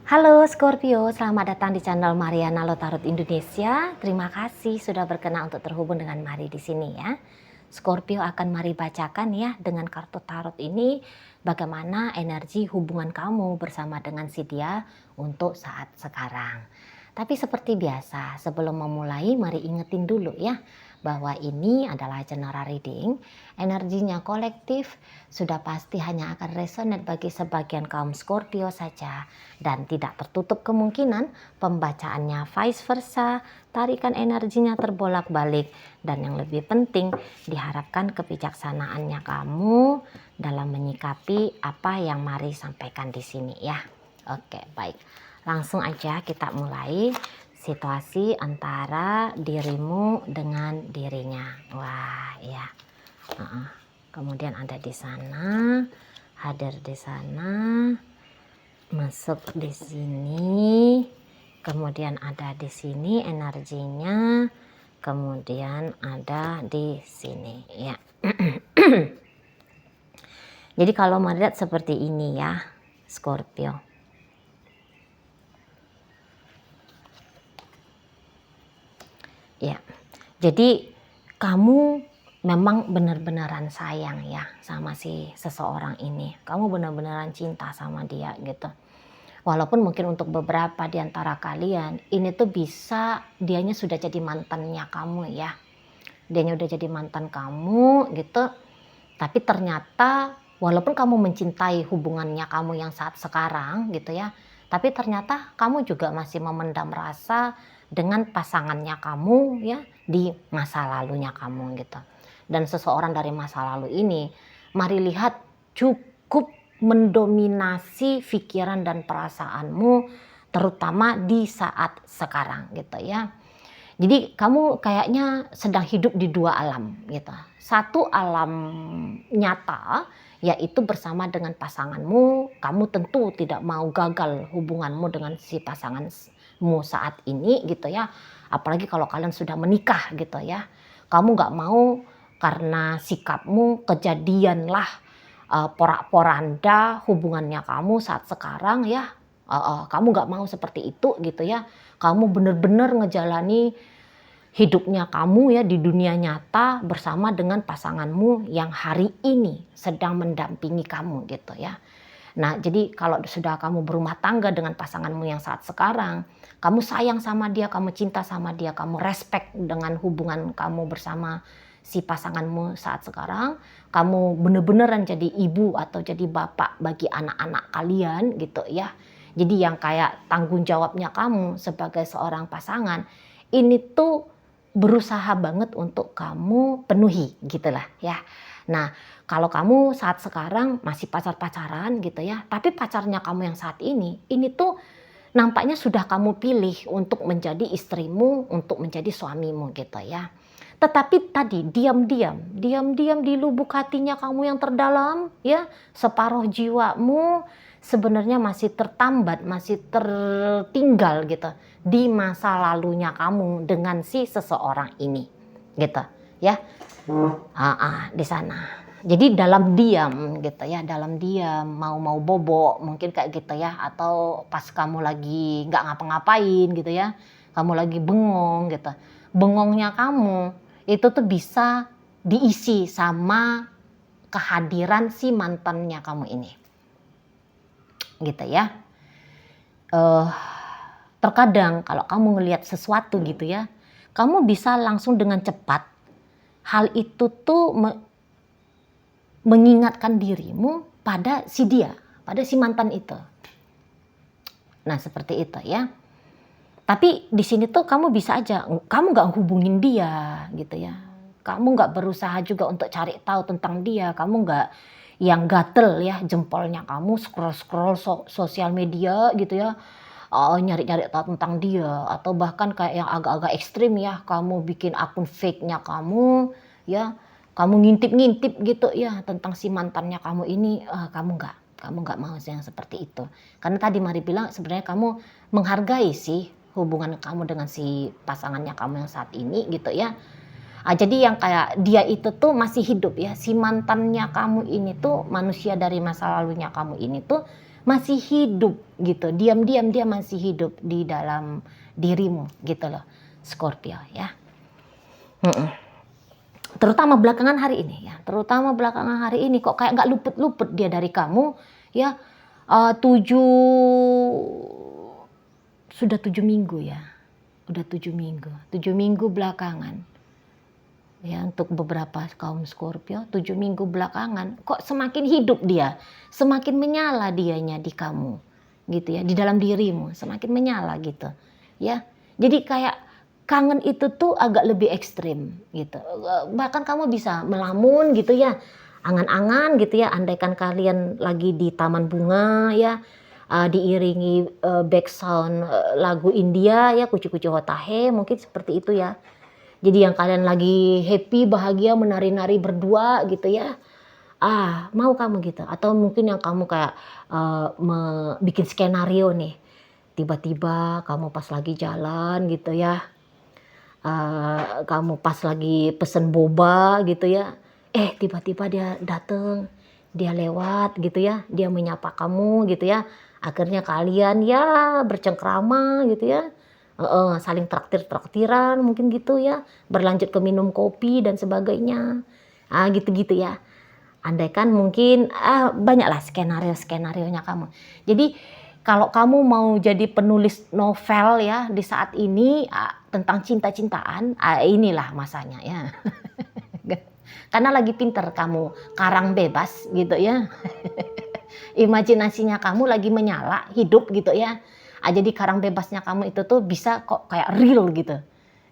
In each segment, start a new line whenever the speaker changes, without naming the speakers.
Halo Scorpio, selamat datang di channel Mariana Lotarot Indonesia. Terima kasih sudah berkenan untuk terhubung dengan Mari di sini ya. Scorpio akan Mari bacakan ya dengan kartu tarot ini bagaimana energi hubungan kamu bersama dengan si dia untuk saat sekarang. Tapi seperti biasa, sebelum memulai mari ingetin dulu ya bahwa ini adalah general reading, energinya kolektif, sudah pasti hanya akan resonate bagi sebagian kaum Scorpio saja dan tidak tertutup kemungkinan pembacaannya vice versa, tarikan energinya terbolak-balik dan yang lebih penting diharapkan kebijaksanaannya kamu dalam menyikapi apa yang Mari sampaikan di sini ya. Oke, baik. Langsung aja kita mulai situasi antara dirimu dengan dirinya. Wah, ya. Kemudian ada di sana, hadir di sana, masuk di sini, kemudian ada di sini energinya, kemudian ada di sini ya. Jadi kalau melihat seperti ini ya, Scorpio. Ya, jadi kamu memang benar-benaran sayang ya sama si seseorang ini. Kamu benar-benaran cinta sama dia gitu. Walaupun mungkin untuk beberapa di antara kalian ini tuh bisa dianya sudah jadi mantannya kamu ya. Dianya udah jadi mantan kamu gitu. Tapi ternyata walaupun kamu mencintai hubungannya kamu yang saat sekarang gitu ya. Tapi ternyata kamu juga masih memendam rasa dengan pasangannya kamu ya di masa lalunya kamu gitu. Dan seseorang dari masa lalu ini, mari lihat cukup mendominasi pikiran dan perasaanmu terutama di saat sekarang gitu ya. Jadi kamu kayaknya sedang hidup di dua alam gitu. Satu alam nyata yaitu bersama dengan pasanganmu, kamu tentu tidak mau gagal hubunganmu dengan si pasanganmu saat ini gitu ya. Apalagi kalau kalian sudah menikah gitu ya. Kamu gak mau karena sikapmu kejadianlah porak-poranda hubungannya kamu saat sekarang ya. Kamu gak mau seperti itu gitu ya. Kamu benar-benar ngejalani hidupnya kamu ya di dunia nyata bersama dengan pasanganmu yang hari ini sedang mendampingi kamu gitu ya. Nah, jadi kalau sudah kamu berumah tangga dengan pasanganmu yang saat sekarang, kamu sayang sama dia, kamu cinta sama dia, kamu respect dengan hubungan kamu bersama si pasanganmu saat sekarang, kamu bener-beneran jadi ibu atau jadi bapak bagi anak-anak kalian gitu ya. Jadi yang kayak tanggung jawabnya kamu sebagai seorang pasangan, ini tuh berusaha banget untuk kamu penuhi gitulah ya. Nah, kalau kamu saat sekarang masih pacar-pacaran gitu ya, tapi pacarnya kamu yang saat ini tuh nampaknya sudah kamu pilih untuk menjadi istrimu, untuk menjadi suamimu gitu ya. Tetapi tadi diam-diam di lubuk hatinya kamu yang terdalam ya, separuh jiwamu sebenarnya masih tertambat, masih tertinggal gitu di masa lalunya kamu dengan si seseorang ini gitu ya. Di sana. Jadi dalam diam gitu ya, dalam diam mau bobo mungkin kayak gitu ya, atau pas kamu lagi nggak ngapa-ngapain gitu ya, kamu lagi bengong gitu. Bengongnya kamu itu tuh bisa diisi sama kehadiran si mantannya kamu ini. Gitu ya. Terkadang kalau kamu ngelihat sesuatu gitu ya, kamu bisa langsung dengan cepat hal itu tuh mengingatkan dirimu pada si dia, pada si mantan itu. Nah, seperti itu ya. Tapi di sini tuh kamu bisa aja, kamu nggak hubungin dia gitu ya. Kamu nggak berusaha juga untuk cari tahu tentang dia. Kamu nggak yang gatel ya jempolnya kamu scroll sosial media gitu ya. Nyari-nyari tahu tentang dia. Atau bahkan kayak yang agak-agak ekstrim ya. Kamu bikin akun fake-nya kamu ya. Kamu ngintip-ngintip gitu ya tentang si mantannya kamu ini. Kamu nggak mau yang seperti itu. Karena tadi Mari bilang sebenarnya kamu menghargai sih hubungan kamu dengan si pasangannya kamu yang saat ini gitu ya. Jadi yang kayak dia itu tuh masih hidup ya. Si mantannya kamu ini tuh manusia dari masa lalunya kamu ini tuh masih hidup gitu. Diam-diam dia masih hidup di dalam dirimu gitu loh, Scorpio ya. Terutama belakangan hari ini ya, terutama belakangan hari ini kok kayak nggak luput-luput dia dari kamu ya. 7 minggu ya, udah 7 minggu belakangan ya, untuk beberapa kaum Scorpio 7 minggu belakangan kok semakin hidup dia, semakin menyala dianya di kamu gitu ya, di dalam dirimu semakin menyala gitu ya. Jadi kayak kangen itu tuh agak lebih ekstrim gitu. Bahkan kamu bisa melamun gitu ya, angan-angan gitu ya, andaikan kalian lagi di taman bunga ya, diiringi background lagu India ya, Kucu-Kucu Hotahe mungkin seperti itu ya. Jadi yang kalian lagi happy, bahagia, menari-nari berdua gitu ya. Mau kamu gitu. Atau mungkin yang kamu kayak bikin skenario nih. Tiba-tiba kamu pas lagi jalan gitu ya. Kamu pas lagi pesen boba gitu ya. Tiba-tiba dia dateng, dia lewat gitu ya. Dia menyapa kamu gitu ya. Akhirnya kalian ya bercengkrama gitu ya. Saling traktiran mungkin gitu ya, berlanjut ke minum kopi dan sebagainya, gitu-gitu ya. Andaikan mungkin banyaklah skenario-skenarionya kamu. Jadi kalau kamu mau jadi penulis novel ya di saat ini tentang cinta-cintaan, inilah masanya ya. Karena lagi pinter kamu karang bebas gitu ya. Imajinasinya kamu lagi menyala, hidup gitu ya. Jadi karang bebasnya kamu itu tuh bisa kok kayak real gitu.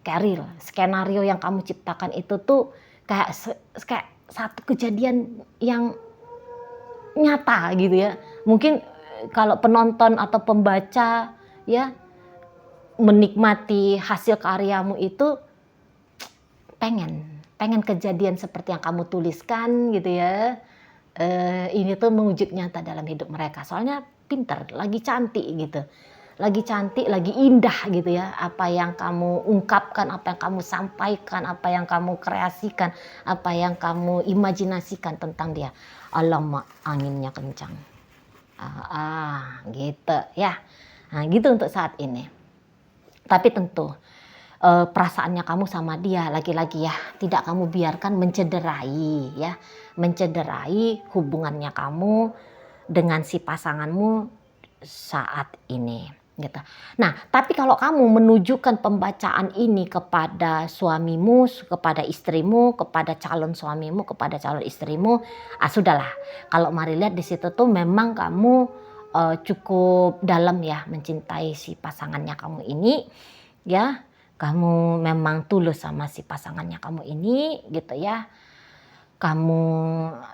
Kayak real. Skenario yang kamu ciptakan itu tuh kayak satu kejadian yang nyata gitu ya. Mungkin kalau penonton atau pembaca ya menikmati hasil karyamu itu pengen kejadian seperti yang kamu tuliskan gitu ya. Ini tuh mewujud nyata dalam hidup mereka. Soalnya pinter, lagi cantik gitu. Lagi cantik, lagi indah gitu ya. Apa yang kamu ungkapkan, apa yang kamu sampaikan, apa yang kamu kreasikan, apa yang kamu imajinasikan tentang dia. Alamak, anginnya kencang. Gitu ya. Nah, gitu untuk saat ini. Tapi tentu perasaannya kamu sama dia lagi-lagi ya, tidak kamu biarkan mencederai ya, mencederai hubungannya kamu dengan si pasanganmu saat ini gitu. Nah, tapi kalau kamu menunjukkan pembacaan ini kepada suamimu, kepada istrimu, kepada calon suamimu, kepada calon istrimu, sudahlah. Kalau mari lihat di situ tuh memang kamu cukup dalam ya mencintai si pasangannya kamu ini ya. Kamu memang tulus sama si pasangannya kamu ini gitu ya. Kamu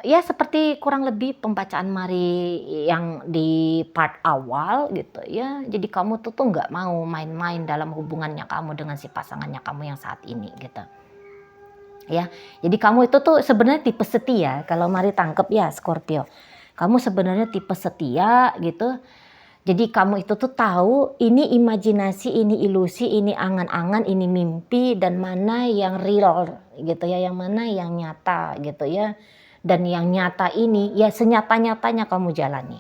ya seperti kurang lebih pembacaan Mari yang di part awal gitu ya. Jadi kamu tuh nggak mau main-main dalam hubungannya kamu dengan si pasangannya kamu yang saat ini gitu. Ya, jadi kamu itu tuh sebenarnya tipe setia kalau Mari tangkep ya Scorpio. Kamu sebenarnya tipe setia gitu. Jadi kamu itu tuh tahu ini imajinasi, ini ilusi, ini angan-angan, ini mimpi, dan mana yang real gitu ya, yang mana yang nyata gitu ya. Dan yang nyata ini ya senyata-nyatanya kamu jalani.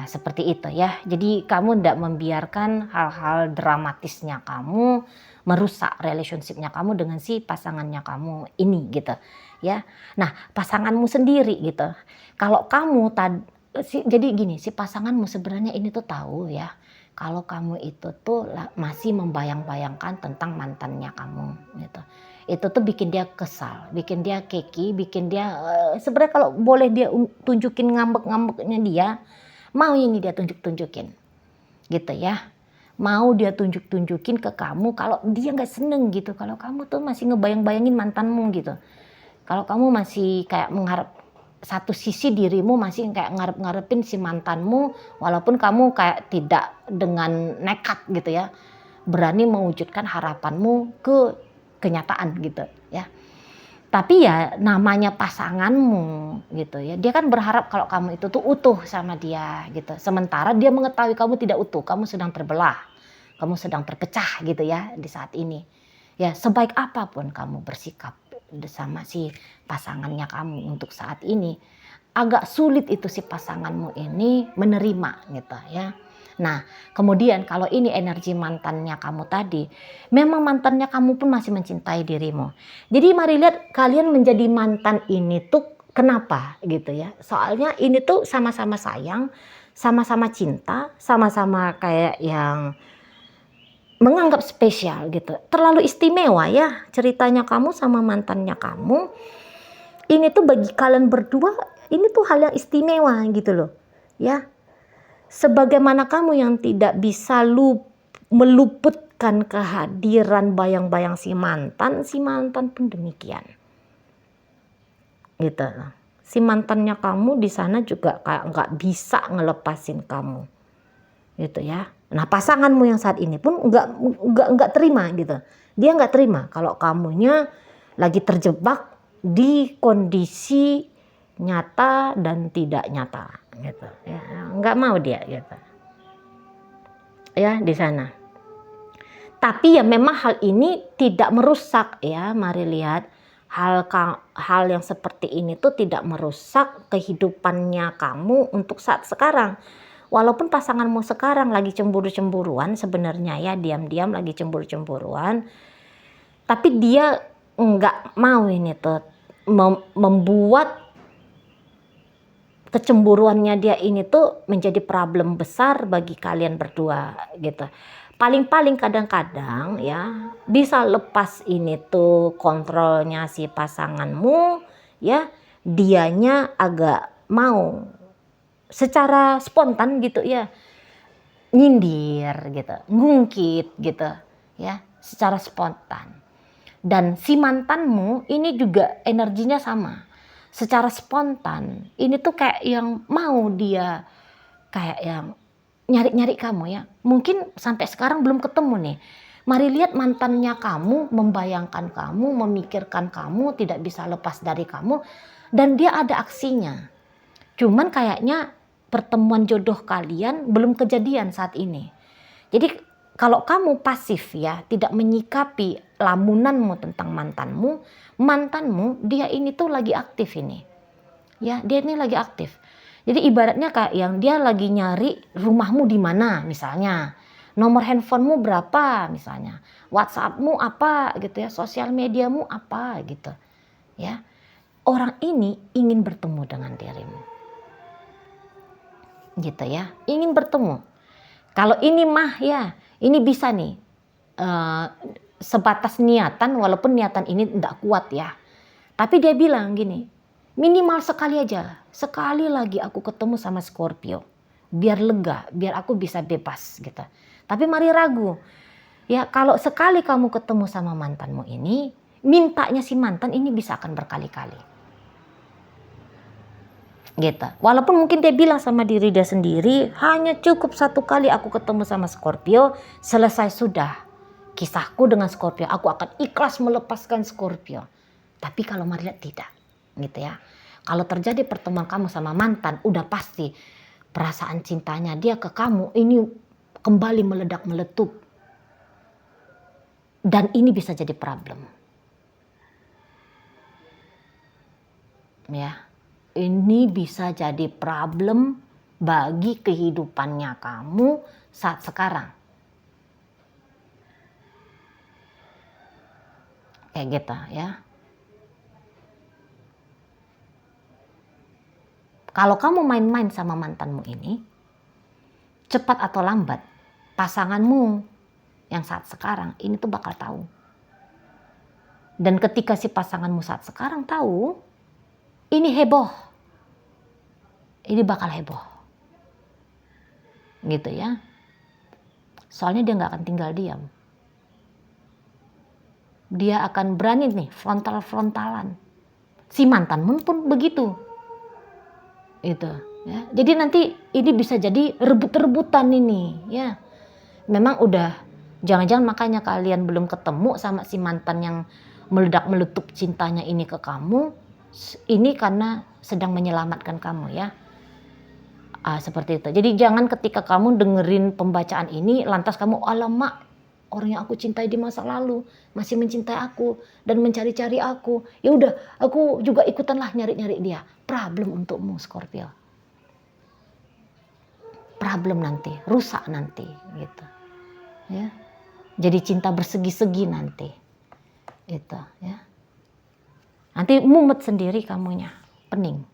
Seperti itu ya. Jadi kamu tidak membiarkan hal-hal dramatisnya kamu merusak relationship-nya kamu dengan si pasangannya kamu ini gitu ya. Nah, pasanganmu sendiri gitu. Kalau kamu jadi gini, si pasanganmu sebenarnya ini tuh tahu ya, kalau kamu itu tuh masih membayang-bayangkan tentang mantannya kamu gitu. Itu tuh bikin dia kesal, bikin dia keki, bikin dia sebenarnya kalau boleh dia tunjukin ngambek-ngambeknya dia, mau ini dia tunjukin gitu ya. Mau dia tunjukin ke kamu kalau dia nggak seneng gitu, kalau kamu tuh masih ngebayang-bayangin mantanmu gitu. Kalau kamu masih kayak mengharap satu sisi dirimu masih kayak ngarep-ngarepin si mantanmu, walaupun kamu kayak tidak dengan nekat gitu ya, berani mewujudkan harapanmu ke kenyataan gitu ya. Tapi ya namanya pasanganmu gitu ya, dia kan berharap kalau kamu itu tuh utuh sama dia gitu. Sementara dia mengetahui kamu tidak utuh, kamu sedang terbelah, kamu sedang terpecah gitu ya di saat ini. Ya sebaik apapun kamu bersikap sama si pasangannya kamu untuk saat ini, agak sulit itu si pasanganmu ini menerima gitu ya. Nah, kemudian kalau ini energi mantannya kamu tadi, memang mantannya kamu pun masih mencintai dirimu. Jadi mari lihat kalian menjadi mantan ini tuh kenapa gitu ya. Soalnya ini tuh sama-sama sayang, sama-sama cinta, sama-sama kayak yang menganggap spesial gitu. Terlalu istimewa ya ceritanya kamu sama mantannya kamu. Ini tuh bagi kalian berdua, ini tuh hal yang istimewa gitu loh. Ya. Sebagaimana kamu yang tidak bisa meluputkan kehadiran bayang-bayang si mantan pun demikian. Gitu. Si mantannya kamu di sana juga kayak nggak bisa ngelepasin kamu. Gitu ya. Nah, pasanganmu yang saat ini pun nggak terima gitu. Dia nggak terima kalau kamunya lagi terjebak di kondisi nyata dan tidak nyata gitu ya, nggak mau dia gitu ya di sana. Tapi ya memang hal ini tidak merusak ya, mari lihat hal yang seperti ini tuh tidak merusak kehidupannya kamu untuk saat sekarang. Walaupun pasanganmu sekarang lagi cemburu-cemburuan sebenarnya ya, diam-diam lagi cemburu-cemburuan, tapi dia nggak mau ini tuh membuat kecemburuannya dia ini tuh menjadi problem besar bagi kalian berdua gitu. Paling-paling kadang-kadang ya bisa lepas ini tuh kontrolnya si pasanganmu ya, dianya agak mau secara spontan gitu ya, nyindir gitu, ngungkit gitu ya, secara spontan. Dan si mantanmu ini juga energinya sama. Secara spontan, ini tuh kayak yang mau dia kayak yang nyari-nyari kamu ya. Mungkin sampai sekarang belum ketemu nih. Mari lihat mantannya kamu, membayangkan kamu, memikirkan kamu, tidak bisa lepas dari kamu. Dan dia ada aksinya. Cuman kayaknya pertemuan jodoh kalian belum kejadian saat ini. Jadi kalau kamu pasif ya, tidak menyikapi lamunanmu tentang mantanmu dia ini tuh lagi aktif ini. Ya, dia ini lagi aktif. Jadi ibaratnya kayak yang dia lagi nyari rumahmu di mana misalnya. Nomor handphonemu berapa misalnya. WhatsAppmu apa gitu ya, sosial mediamu apa gitu. Ya. Orang ini ingin bertemu dengan dirimu. Gitu ya, ingin bertemu. Kalau ini mah ya, ini bisa nih sebatas niatan, walaupun niatan ini tidak kuat ya. Tapi dia bilang gini, minimal sekali aja, sekali lagi aku ketemu sama Scorpio, biar lega, biar aku bisa bebas gitu. Tapi mari ragu, ya kalau sekali kamu ketemu sama mantanmu ini, mintanya si mantan ini bisa akan berkali-kali. Gitu. Walaupun mungkin dia bilang sama diri dia sendiri, hanya cukup satu kali aku ketemu sama Scorpio, selesai sudah kisahku dengan Scorpio, aku akan ikhlas melepaskan Scorpio. Tapi kalau mari lihat tidak, gitu ya. Kalau terjadi pertemuan kamu sama mantan, udah pasti perasaan cintanya dia ke kamu ini kembali meledak meletup. Dan ini bisa jadi problem. Ya. Ini bisa jadi problem bagi kehidupannya kamu saat sekarang. Kayak gitu ya. Kalau kamu main-main sama mantanmu ini, cepat atau lambat, pasanganmu yang saat sekarang ini tuh bakal tahu. Dan ketika si pasanganmu saat sekarang tahu, ini heboh. Ini bakal heboh. Gitu ya. Soalnya dia gak akan tinggal diam. Dia akan berani nih frontal-frontalan. Si mantanmu pun begitu. Itu ya. Jadi nanti ini bisa jadi rebut-rebutan ini ya. Memang udah jangan-jangan makanya kalian belum ketemu sama si mantan yang meledak meletup cintanya ini ke kamu. Ini karena sedang menyelamatkan kamu ya. Seperti itu. Jadi jangan ketika kamu dengerin pembacaan ini lantas kamu alamak orang yang aku cintai di masa lalu masih mencintai aku dan mencari-cari aku. Ya udah, aku juga ikutanlah nyari-nyari dia. Problem untukmu Scorpio. Problem nanti, rusak nanti gitu. Ya. Jadi cinta bersegi-segi nanti. Gitu ya. Nanti mumet sendiri kamunya, pening.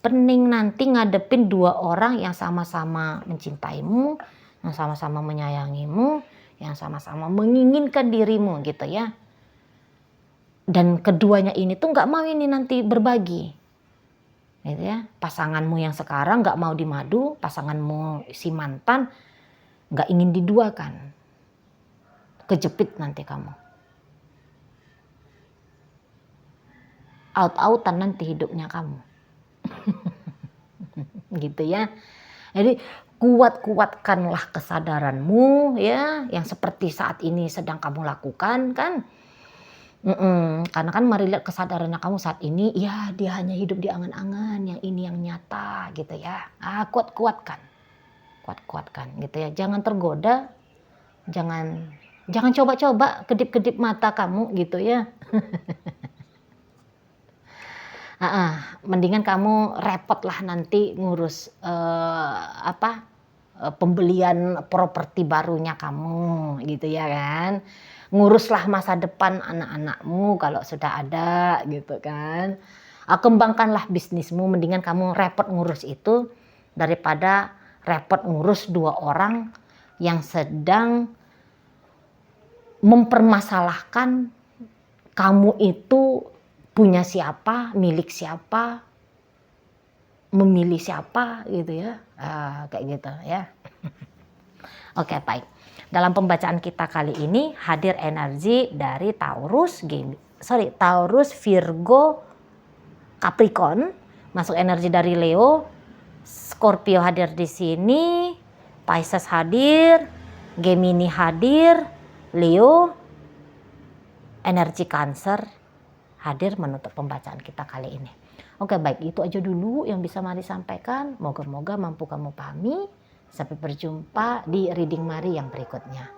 Pening nanti ngadepin dua orang yang sama-sama mencintaimu, yang sama-sama menyayangimu, yang sama-sama menginginkan dirimu gitu ya. Dan keduanya ini tuh nggak mau ini nanti berbagi, gitu ya. Pasanganmu yang sekarang nggak mau dimadu, pasanganmu si mantan nggak ingin diduakan, kejepit nanti kamu. Out-outan nanti hidupnya kamu. Gitu ya. Jadi kuatkanlah kesadaranmu ya, yang seperti saat ini sedang kamu lakukan kan. Karena kan mari lihat kesadarannya kamu saat ini, ya dia hanya hidup di angan-angan, yang ini yang nyata gitu ya. Kuatkan gitu ya. Jangan tergoda, jangan coba-coba kedip-kedip mata kamu gitu ya. Mendingan kamu repot lah nanti ngurus pembelian properti barunya kamu gitu ya kan. Nguruslah masa depan anak-anakmu kalau sudah ada gitu kan. Kembangkanlah bisnismu, mendingan kamu repot ngurus itu daripada repot ngurus dua orang yang sedang mempermasalahkan kamu itu punya siapa, milik siapa, memilih siapa gitu ya, kayak gitu ya. Oke, baik. Dalam pembacaan kita kali ini hadir energi dari Taurus, Virgo, Capricorn, masuk energi dari Leo, Scorpio hadir di sini, Pisces hadir, Gemini hadir, Leo, energi Cancer hadir menutup pembacaan kita kali ini. Oke, baik, itu aja dulu yang bisa Mari sampaikan. Moga-moga mampu kamu pahami. Sampai berjumpa di reading Mari yang berikutnya.